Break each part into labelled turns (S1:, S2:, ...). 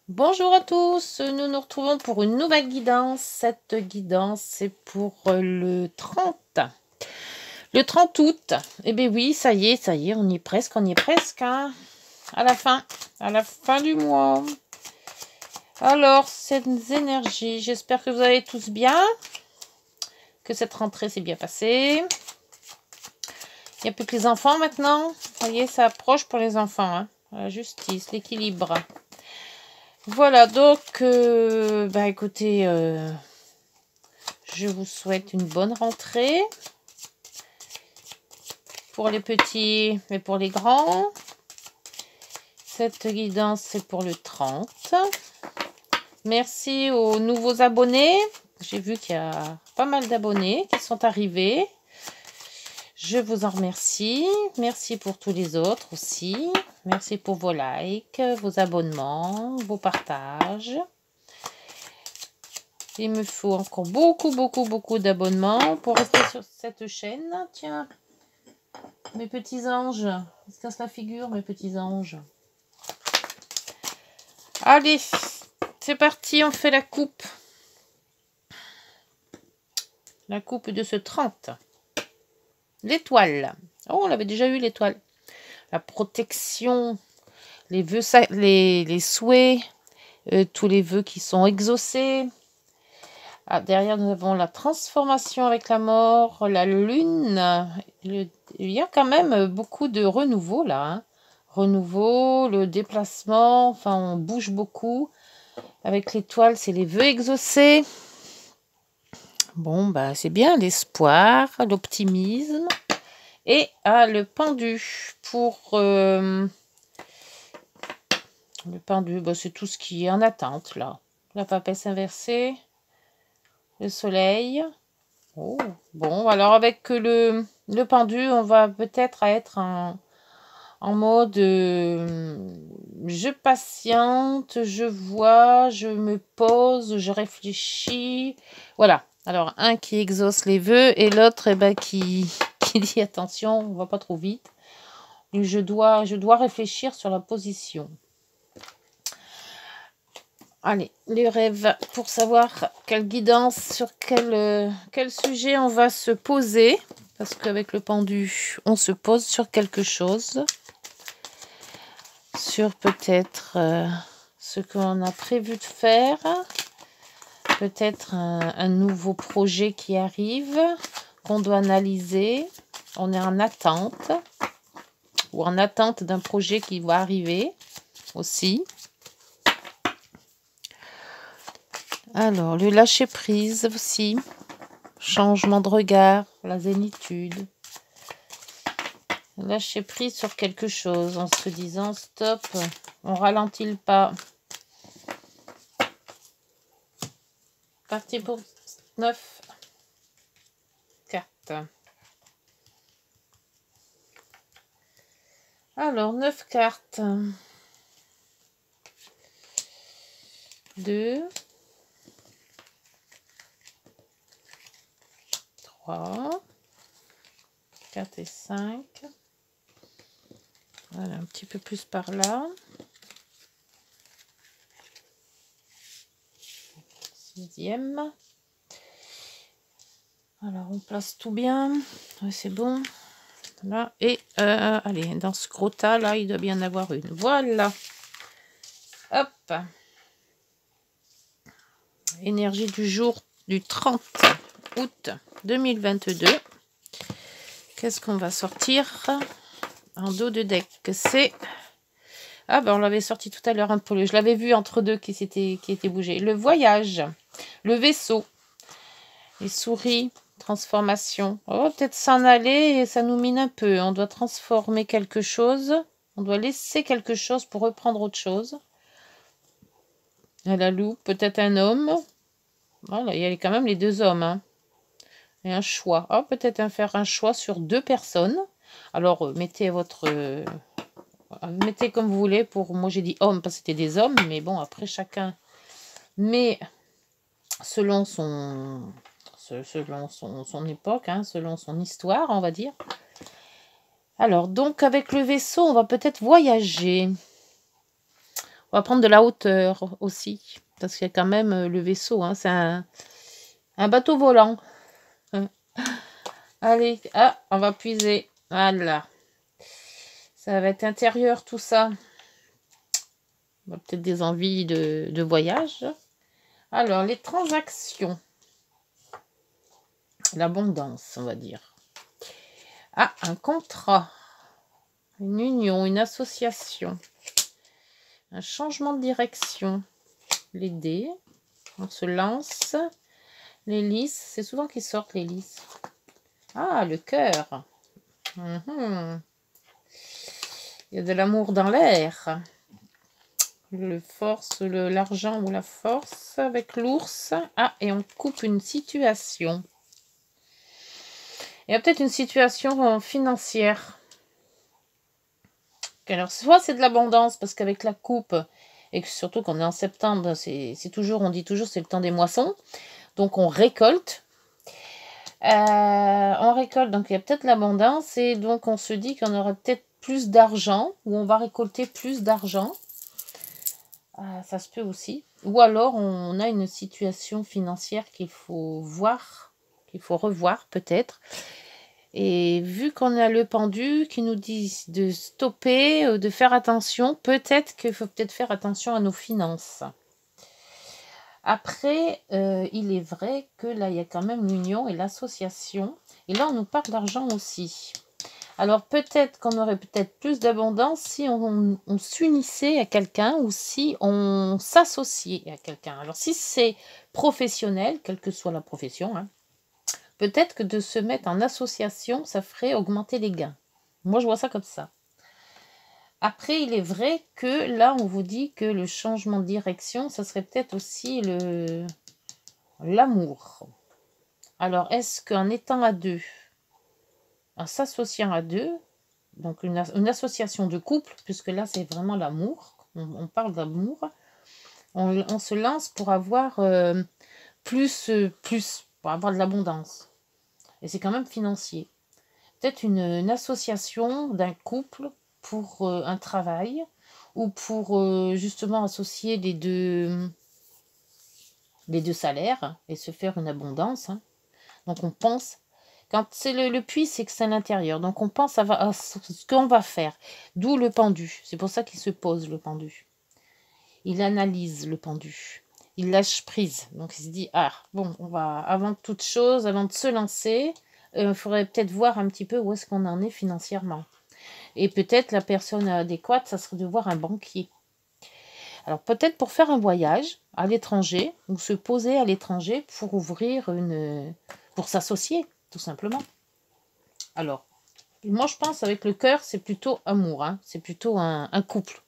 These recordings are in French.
S1: Bonjour à tous, nous nous retrouvons pour une nouvelle guidance. Cette guidance, c'est pour le 30. Le 30 août. Eh bien oui, ça y est, on y est presque, hein, à la fin du mois. Alors, ces énergies, j'espère que vous allez tous bien, que cette rentrée s'est bien passée. Il n'y a plus que les enfants maintenant. Ça y est, ça approche pour les enfants, hein. La justice, l'équilibre. Voilà, donc, écoutez, je vous souhaite une bonne rentrée pour les petits et pour les grands. Cette guidance, c'est pour le 30. Merci aux nouveaux abonnés. J'ai vu qu'il y a pas mal d'abonnés qui sont arrivés. Je vous en remercie. Merci pour tous les autres aussi. Merci pour vos likes, vos abonnements, vos partages. Il me faut encore beaucoup d'abonnements pour rester sur cette chaîne. Tiens, mes petits anges. Ils se cassent la figure, mes petits anges. Allez, c'est parti, on fait la coupe. La coupe de ce 30. L'étoile. Oh, on avait déjà eu l'étoile. La protection, les vœux, les souhaits, tous les vœux qui sont exaucés. Ah, derrière, nous avons la transformation avec la mort, la lune. Il y a quand même beaucoup de renouveau là. Hein. Renouveau, le déplacement, enfin on bouge beaucoup. Avec l'étoile, c'est les vœux exaucés. Bon, bah c'est bien, l'espoir, l'optimisme. Et le pendu pour... le pendu, bah, c'est tout ce qui est en attente là. La papesse inversée. Le soleil. Oh, bon, alors avec le pendu, on va peut-être être en mode je patiente, je vois, je me pose, je réfléchis. Voilà. Alors, un qui exauce les vœux et l'autre qui dit attention, on va pas trop vite. Je dois réfléchir sur la position. Allez, les rêves pour savoir quelle guidance, sur quel sujet on va se poser. Parce qu'avec le pendu, on se pose sur quelque chose. Sur peut-être ce qu'on a prévu de faire. Peut-être un nouveau projet qui arrive, qu'on doit analyser. On est en attente. Ou en attente d'un projet qui va arriver aussi. Alors, le lâcher-prise aussi. Changement de regard, la zénitude. Lâcher prise sur quelque chose en se disant stop, on ralentit le pas. Parti pour 9 cartes. Alors, 9 cartes. 2, 3, 4 et 5. Voilà, un petit peu plus par là. 6e. Alors, on place tout bien. Ouais, c'est bon. Là. Et, allez, dans ce gros tas, là, il doit bien en avoir une. Voilà. Hop. Énergie du jour du 30 août 2022. Qu'est-ce qu'on va sortir en dos de deck? C'est... Ah ben on l'avait sorti tout à l'heure un peu. Je l'avais vu entre deux qui était bougé. Le voyage, le vaisseau, les souris, transformation. On va peut-être s'en aller et ça nous mine un peu. On doit transformer quelque chose. On doit laisser quelque chose pour reprendre autre chose. La loupe, peut-être un homme. Voilà, il y a quand même les deux hommes. Hein. Et un choix. Oh, peut-être faire un choix sur 2 personnes. Alors, mettez mettez comme vous voulez. Pour moi, j'ai dit homme parce que c'était des hommes. Mais bon, après, chacun met selon son époque, hein, selon son histoire, on va dire. Alors, donc, avec le vaisseau, on va peut-être voyager. On va prendre de la hauteur aussi. Parce qu'il y a quand même le vaisseau. Hein, c'est un bateau volant. Allez, ah, on va puiser. Voilà. Ça va être intérieur tout ça. Peut-être des envies de voyage. Alors, les transactions. L'abondance, on va dire. Ah, un contrat. Une union, une association. Un changement de direction. Les dés. On se lance. Les lys. C'est souvent qu'ils sortent les lys. Ah, le cœur. Il y a de l'amour dans l'air. L'argent ou la force avec l'ours. Ah, et on coupe une situation. Il y a peut-être une situation financière. Alors, soit c'est de l'abondance, parce qu'avec la coupe, et surtout qu'on est en septembre, on dit toujours, c'est le temps des moissons. Donc, on récolte. Donc il y a peut-être l'abondance, et donc on se dit qu'on aura peut-être plus d'argent, ou on va récolter plus d'argent. Ça se peut aussi. Ou alors, on a une situation financière qu'il faut voir, qu'il faut revoir peut-être. Et vu qu'on a le pendu qui nous dit de stopper, de faire attention, peut-être qu'il faut faire attention à nos finances. Après, il est vrai que là, il y a quand même l'union et l'association. Et là, on nous parle d'argent aussi. Alors, peut-être qu'on aurait peut-être plus d'abondance si on s'unissait à quelqu'un ou si on s'associait à quelqu'un. Alors, si c'est professionnel, quelle que soit la profession, hein, peut-être que de se mettre en association, ça ferait augmenter les gains. Moi, je vois ça comme ça. Après, il est vrai que là, on vous dit que le changement de direction, ça serait peut-être aussi l'amour. Alors, est-ce qu'en étant à deux, en s'associant à deux, donc une association de couple, puisque là, c'est vraiment l'amour, on parle d'amour, on se lance pour avoir plus, pour avoir de l'abondance. Et c'est quand même financier. Peut-être une association d'un couple pour un travail ou pour justement associer les deux salaires et se faire une abondance. Hein. Donc on pense, quand c'est le puits, c'est que c'est à l'intérieur. Donc on pense à ce qu'on va faire. D'où le pendu. C'est pour ça qu'il se pose, le pendu. Il analyse le pendu. Il lâche prise. Donc il se dit, ah bon, on va, avant toute chose, avant de se lancer, il faudrait peut-être voir un petit peu où est-ce qu'on en est financièrement. Et peut-être la personne adéquate, ça serait de voir un banquier. Alors peut-être pour faire un voyage à l'étranger, ou se poser à l'étranger pour ouvrir pour s'associer, tout simplement. Alors, moi je pense avec le cœur, c'est plutôt amour. Hein. C'est plutôt un couple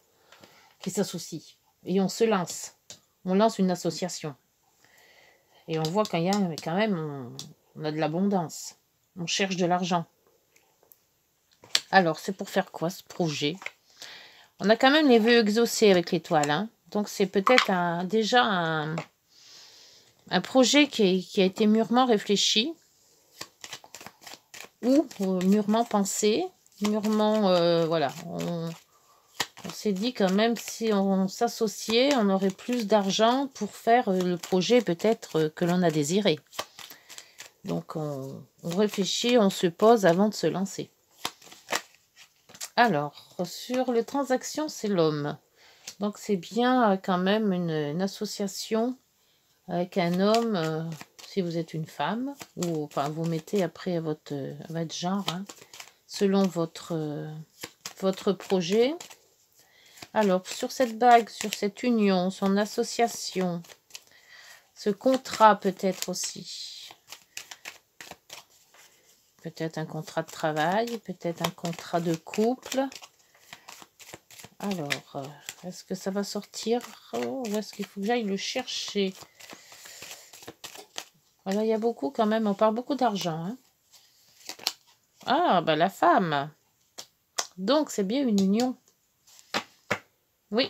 S1: qui s'associe. Et on se lance. On lance une association. Et on voit qu'il y a quand même, on a de l'abondance. On cherche de l'argent. Alors, c'est pour faire quoi ce projet? On a quand même les vœux exaucés avec l'étoile. Hein. Donc, c'est peut-être déjà un projet qui a été mûrement réfléchi ou mûrement pensé. Mûrement, voilà. On s'est dit quand même, si on s'associait, on aurait plus d'argent pour faire le projet peut-être que l'on a désiré. Donc, on réfléchit, on se pose avant de se lancer. Alors, sur les transactions, c'est l'homme. Donc, c'est bien quand même une association avec un homme, si vous êtes une femme, ou enfin, vous mettez après votre genre, hein, selon votre projet. Alors, sur cette bague, sur cette union, son association, ce contrat peut-être aussi. Peut-être un contrat de travail, peut-être un contrat de couple. Alors, est-ce que ça va sortir? Ou est-ce qu'il faut que j'aille le chercher? Voilà, il y a beaucoup quand même, on parle beaucoup d'argent. Hein. Ah, ben la femme. Donc, c'est bien une union. Oui.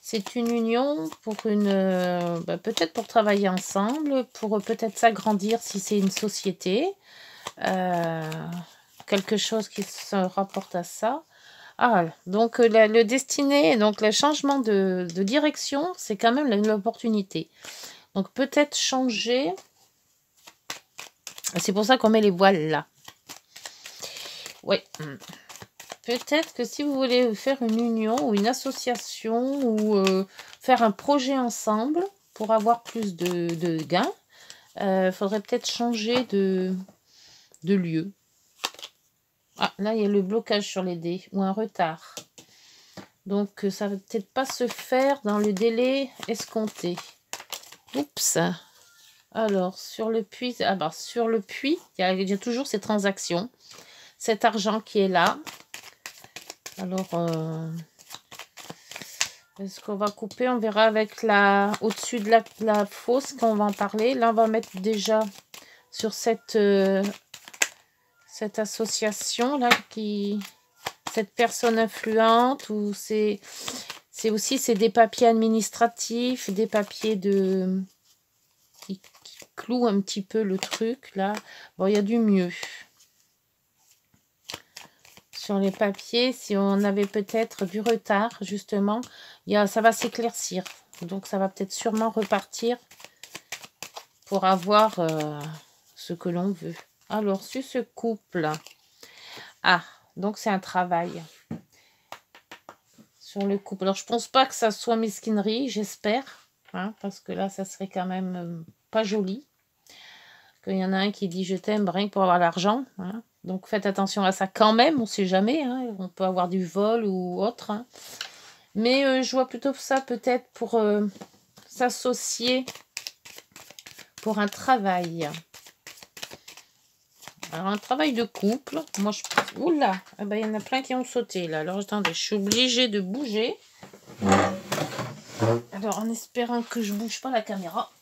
S1: C'est une union pour peut-être pour travailler ensemble, pour peut-être s'agrandir si c'est une société. Quelque chose qui se rapporte à ça. Ah, donc le destiné, donc le changement de direction, c'est quand même l'opportunité. Donc peut-être changer. C'est pour ça qu'on met les voiles là. Oui. Peut-être que si vous voulez faire une union ou une association ou faire un projet ensemble pour avoir plus de gains, faudrait peut-être changer de lieu. Ah, là, il y a le blocage sur les dés ou un retard. Donc, ça va peut-être pas se faire dans le délai escompté. Oups. Alors, sur le puits, sur le puits, il y a toujours ces transactions. Cet argent qui est là. Alors, est-ce qu'on va couper? On verra avec au-dessus de la fosse qu'on va en parler. Là, on va mettre déjà sur cette association là cette personne influente, ou c'est des papiers administratifs, des papiers qui clouent un petit peu le truc là. Bon, il y a du mieux sur les papiers. Si on avait peut-être du retard, justement, ça va s'éclaircir, donc ça va peut-être sûrement repartir pour avoir ce que l'on veut. Alors, sur ce couple, donc c'est un travail sur le couple. Alors, je pense pas que ça soit mesquinerie, j'espère, hein, parce que là, ça serait quand même pas joli. Qu'il y en a un qui dit je t'aime rien que pour avoir l'argent. Hein. Donc, faites attention à ça quand même, on sait jamais. Hein, on peut avoir du vol ou autre. Hein. Mais je vois plutôt ça peut-être pour s'associer pour un travail. Alors, un travail de couple. Moi, oula, il y en a plein qui ont sauté, là. Alors, attendez, je suis obligée de bouger. Alors, en espérant que je bouge pas la caméra.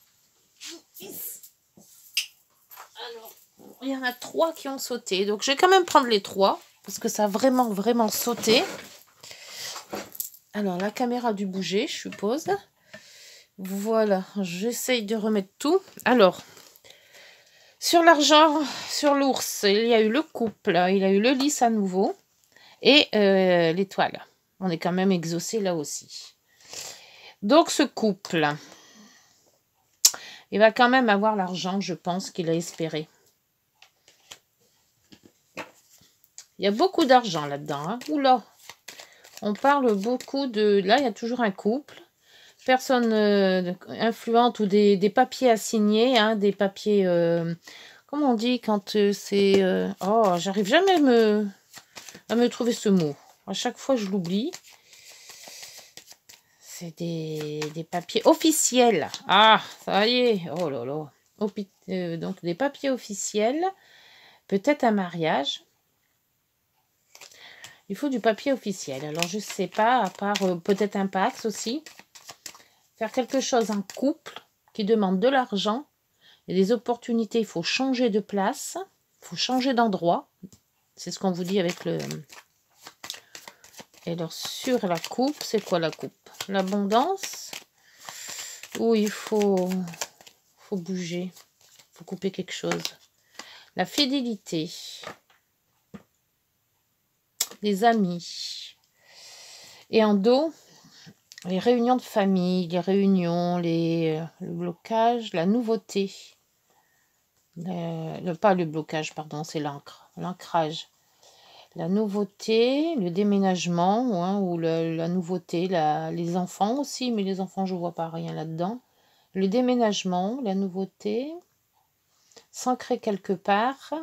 S1: Alors, il y en a 3 qui ont sauté. Donc, je vais quand même prendre les 3. Parce que ça a vraiment, vraiment sauté. Alors, la caméra a dû bouger, je suppose. Voilà, j'essaye de remettre tout. Alors... Sur l'argent, sur l'ours, il y a eu le couple, il a eu le lys à nouveau et l'étoile. On est quand même exaucé là aussi. Donc ce couple, il va quand même avoir l'argent, je pense, qu'il a espéré. Il y a beaucoup d'argent là-dedans. Hein. Oula, on parle beaucoup de... Là, il y a toujours un couple. Personne influente ou des papiers à signer, hein, des papiers... Comment on dit quand c'est... Oh, j'arrive jamais à me trouver ce mot. À chaque fois, je l'oublie. C'est des papiers officiels. Ah, ça y est. Oh là là. Donc, des papiers officiels. Peut-être un mariage. Il faut du papier officiel. Alors, je sais pas, à part peut-être un Pacs aussi. Faire quelque chose en couple qui demande de l'argent. Il y a des opportunités, il faut changer de place, il faut changer d'endroit. C'est ce qu'on vous dit avec le... Et alors, sur la coupe, c'est quoi la coupe? L'abondance, où il faut bouger, il faut couper quelque chose. La fidélité, les amis. Et en dos, les réunions de famille, les réunions, le blocage, la nouveauté. Pas le blocage, pardon, c'est l'ancrage. La nouveauté, le déménagement, hein, ou la nouveauté, les enfants aussi, mais les enfants, je vois pas rien là-dedans. Le déménagement, la nouveauté, s'ancrer quelque part,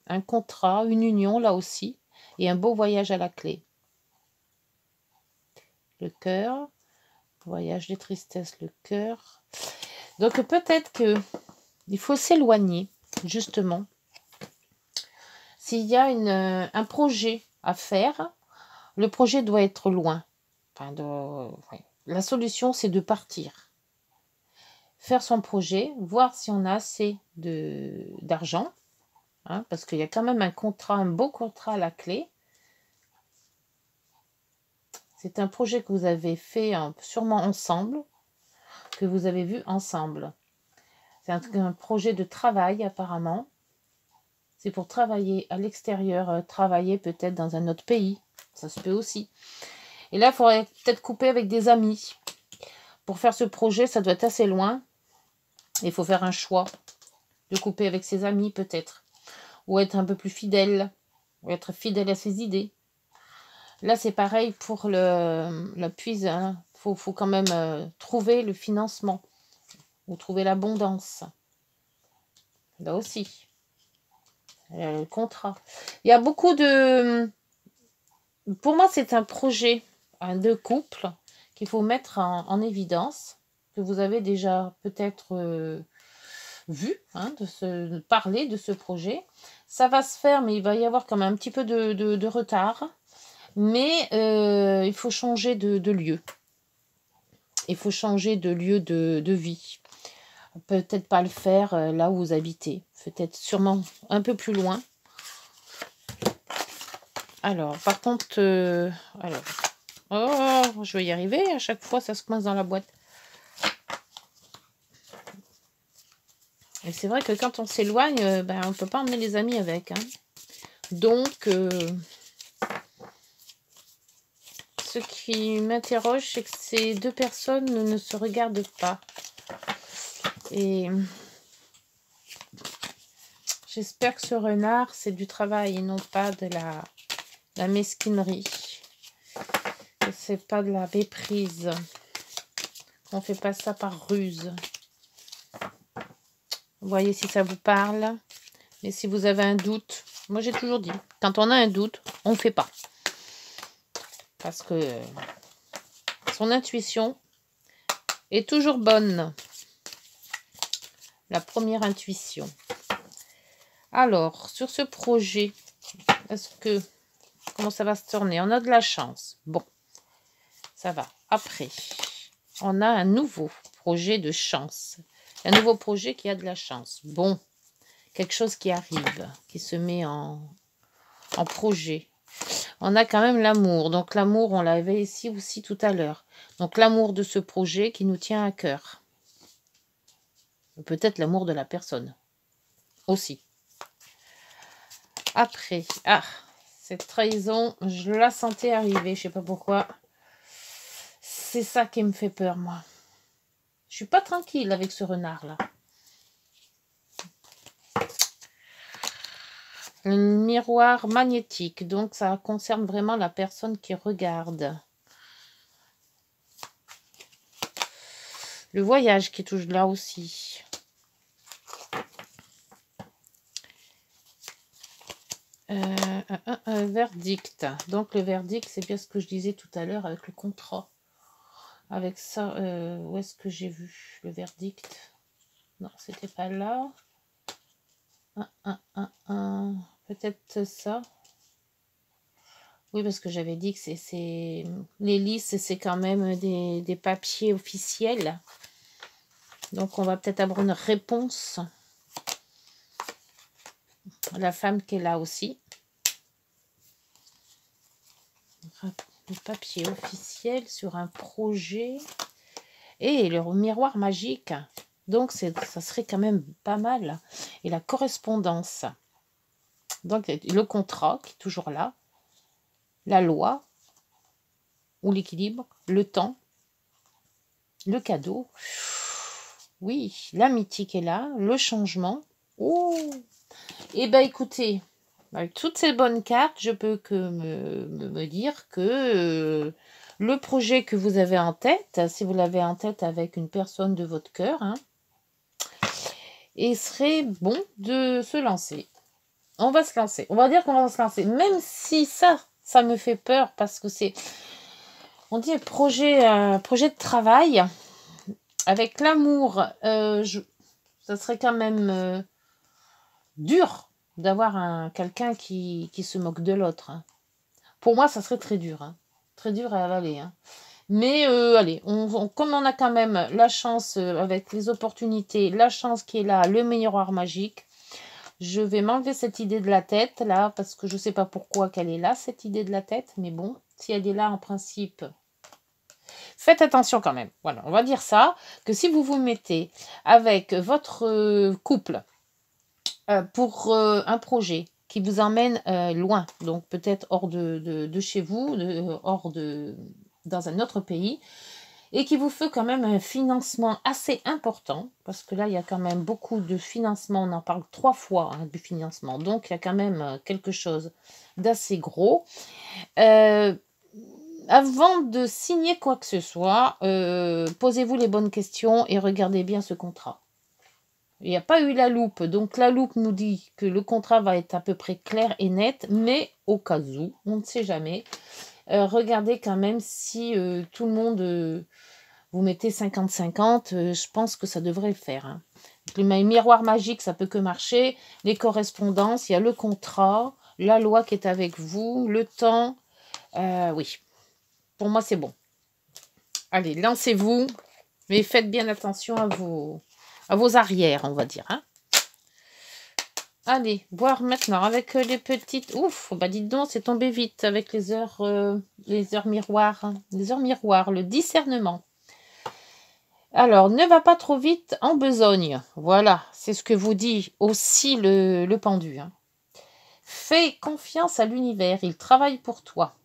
S1: un contrat, une union là aussi, et un beau voyage à la clé. Le cœur, voyage des tristesses, le cœur. Donc peut-être que il faut s'éloigner, justement. S'il y a un projet à faire, le projet doit être loin. Enfin, ouais. La solution, c'est de partir. Faire son projet, voir si on a assez d'argent, hein, parce qu'il y a quand même un beau contrat à la clé. C'est un projet que vous avez fait sûrement ensemble, que vous avez vu ensemble. C'est un projet de travail apparemment. C'est pour travailler à l'extérieur, travailler peut-être dans un autre pays. Ça se peut aussi. Et là, il faudrait peut-être couper avec des amis. Pour faire ce projet, ça doit être assez loin. Il faut faire un choix de couper avec ses amis peut-être. Ou être un peu plus fidèle. Ou être fidèle à ses idées. Là, c'est pareil pour la puise. Hein. Faut quand même trouver le financement. Ou trouver l'abondance. Là aussi. Le contrat. Il y a beaucoup de... Pour moi, c'est un projet de couple qu'il faut mettre en évidence, que vous avez déjà peut-être vu, hein, de parler de ce projet. Ça va se faire, mais il va y avoir quand même un petit peu de retard. Mais il faut changer de lieu. Il faut changer de lieu de vie. Peut-être pas le faire là où vous habitez. Peut-être sûrement un peu plus loin. Alors, par contre, alors, oh, je vais y arriver. À chaque fois, ça se coince dans la boîte. Et c'est vrai que quand on s'éloigne, on ne peut pas emmener les amis avec. Hein. Donc, ce qui m'interroge, c'est que ces deux personnes ne se regardent pas. Et j'espère que ce renard, c'est du travail et non pas de la mesquinerie. Que c'est pas de la méprise. On fait pas ça par ruse. Vous voyez si ça vous parle. Et si vous avez un doute, moi j'ai toujours dit, quand on a un doute, on ne fait pas. Parce que son intuition est toujours bonne. La première intuition. Alors, sur ce projet, comment ça va se tourner? On a de la chance. Bon, ça va. Après, on a un nouveau projet de chance. Un nouveau projet qui a de la chance. Bon, quelque chose qui arrive, qui se met en projet. On a quand même l'amour. Donc l'amour, on l'avait ici aussi tout à l'heure. Donc l'amour de ce projet qui nous tient à cœur. Peut-être l'amour de la personne. Aussi. Après, cette trahison, je la sentais arriver. Je sais pas pourquoi. C'est ça qui me fait peur, moi. Je suis pas tranquille avec ce renard-là. Le miroir magnétique. Donc, ça concerne vraiment la personne qui regarde. Le voyage qui touche là aussi. Un verdict. Donc, le verdict, c'est bien ce que je disais tout à l'heure avec le contrat. Avec ça, où est-ce que j'ai vu le verdict? Non, c'était pas là. Peut-être ça. Oui, parce que j'avais dit que c'est les listes, c'est quand même des papiers officiels. Donc, on va peut-être avoir une réponse. La femme qui est là aussi. Le papier officiel sur un projet. Et le miroir magique. Donc, ça serait quand même pas mal. Et la correspondance. Donc, le contrat qui est toujours là. La loi. Ou l'équilibre. Le temps. Le cadeau. Oui, l'amitié qui est là. Le changement. Oh. Eh bien, écoutez, avec toutes ces bonnes cartes, je peux que me dire que le projet que vous avez en tête, si vous l'avez en tête avec une personne de votre cœur, hein, il serait bon de se lancer. On va se lancer. On va dire qu'on va se lancer. Même si ça me fait peur parce que c'est, on dit projet de travail. Avec l'amour, ça serait quand même dur d'avoir quelqu'un qui se moque de l'autre. Hein. Pour moi, ça serait très dur. Hein. Très dur à avaler. Hein. Mais allez, comme on a quand même la chance avec les opportunités, la chance qui est là, le miroir magique, je vais m'enlever cette idée de la tête là, parce que je ne sais pas pourquoi qu'elle est là, cette idée de la tête. Mais bon, si elle est là en principe... Faites attention quand même. Voilà, on va dire ça, que si vous vous mettez avec votre couple pour un projet qui vous emmène loin, donc peut-être hors de chez vous, dans un autre pays, et qui vous fait quand même un financement assez important, parce que là, il y a quand même beaucoup de financement, on en parle 3 fois hein, du financement, donc il y a quand même quelque chose d'assez gros. Avant de signer quoi que ce soit, posez-vous les bonnes questions et regardez bien ce contrat. Il n'y a pas eu la loupe, donc la loupe nous dit que le contrat va être à peu près clair et net, mais au cas où, on ne sait jamais, regardez quand même si tout le monde, vous mettez 50-50, je pense que ça devrait le faire. Hein. Le miroir magique, ça peut que marcher, les correspondances, il y a le contrat, la loi qui est avec vous, le temps, oui, pour moi c'est bon. Allez, lancez-vous, mais faites bien attention à vos arrières, on va dire. Hein. Allez, voir maintenant avec les petites... Ouf, bah dites donc, c'est tombé vite avec les heures miroirs. Hein. Les heures miroirs, le discernement. Alors, ne va pas trop vite en besogne. Voilà, c'est ce que vous dit aussi le pendu. Hein. Fais confiance à l'univers, il travaille pour toi.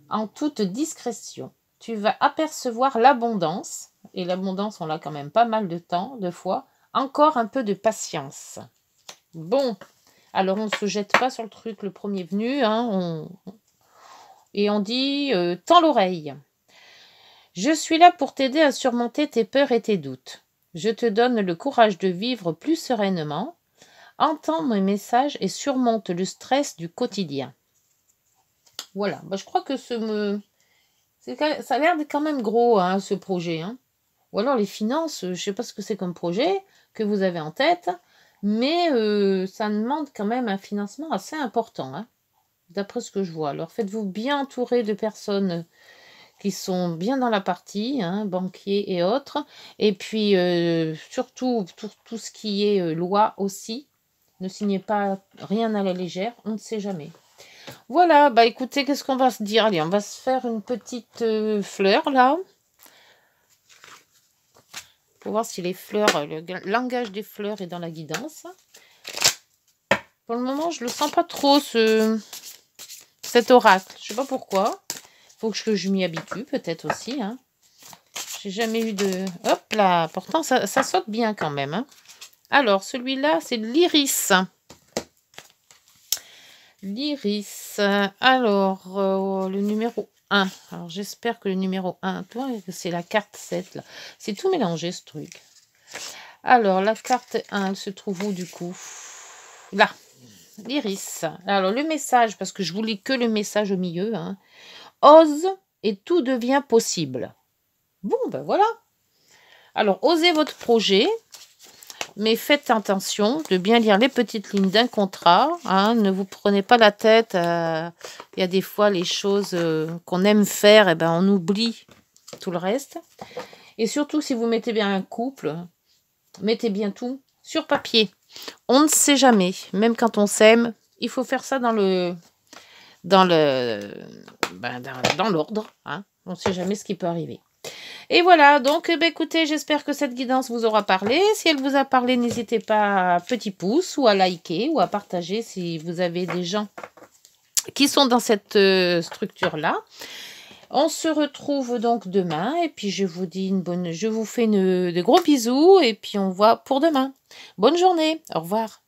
S1: En toute discrétion, tu vas apercevoir l'abondance. Et l'abondance, on l'a quand même pas mal de temps, de fois. Encore un peu de patience. Bon, alors on ne se jette pas sur le truc le premier venu. Hein, et on dit tends l'oreille. Je suis là pour t'aider à surmonter tes peurs et tes doutes. Je te donne le courage de vivre plus sereinement. Entends mes messages et surmonte le stress du quotidien. Voilà, bah, je crois que ça a l'air quand même gros, hein, ce projet. Hein. Ou alors les finances, je ne sais pas ce que c'est comme projet que vous avez en tête, mais ça demande quand même un financement assez important, hein, d'après ce que je vois. Alors faites-vous bien entourer de personnes qui sont bien dans la partie, hein, banquiers et autres. Et puis, surtout, tout ce qui est loi aussi. Ne signez pas rien à la légère, on ne sait jamais. Voilà, bah écoutez, qu'est-ce qu'on va se dire? Allez, on va se faire une petite fleur, là. Pour voir si les fleurs, le langage des fleurs est dans la guidance. Pour le moment, je ne le sens pas trop, cet oracle. Je ne sais pas pourquoi. Faut que je m'y habitue, peut-être aussi. Hein. J'ai jamais eu de... Hop là, pourtant, ça saute bien quand même. Hein. Alors, celui-là, c'est l'iris. L'iris. Alors, le numéro 1. Alors, j'espère que le numéro 1, c'est la carte 7, là. C'est tout mélangé, ce truc. Alors, la carte 1, elle se trouve où, du coup? Là. L'iris. Alors, le message, parce que je vous lis que le message au milieu. Hein. Ose et tout devient possible. Bon, ben voilà. Alors, osez votre projet, mais faites attention de bien lire les petites lignes d'un contrat. Hein, ne vous prenez pas la tête. Il y a des fois les choses qu'on aime faire, et ben on oublie tout le reste. Et surtout, si vous mettez bien un couple, mettez bien tout sur papier. On ne sait jamais. Même quand on s'aime, il faut faire ça dans l'ordre. Hein. On ne sait jamais ce qui peut arriver. Et voilà, donc écoutez, j'espère que cette guidance vous aura parlé. Si elle vous a parlé, n'hésitez pas à petit pouce ou à liker ou à partager si vous avez des gens qui sont dans cette structure-là. On se retrouve donc demain et puis je vous fais de gros bisous et puis on voit pour demain. Bonne journée, au revoir.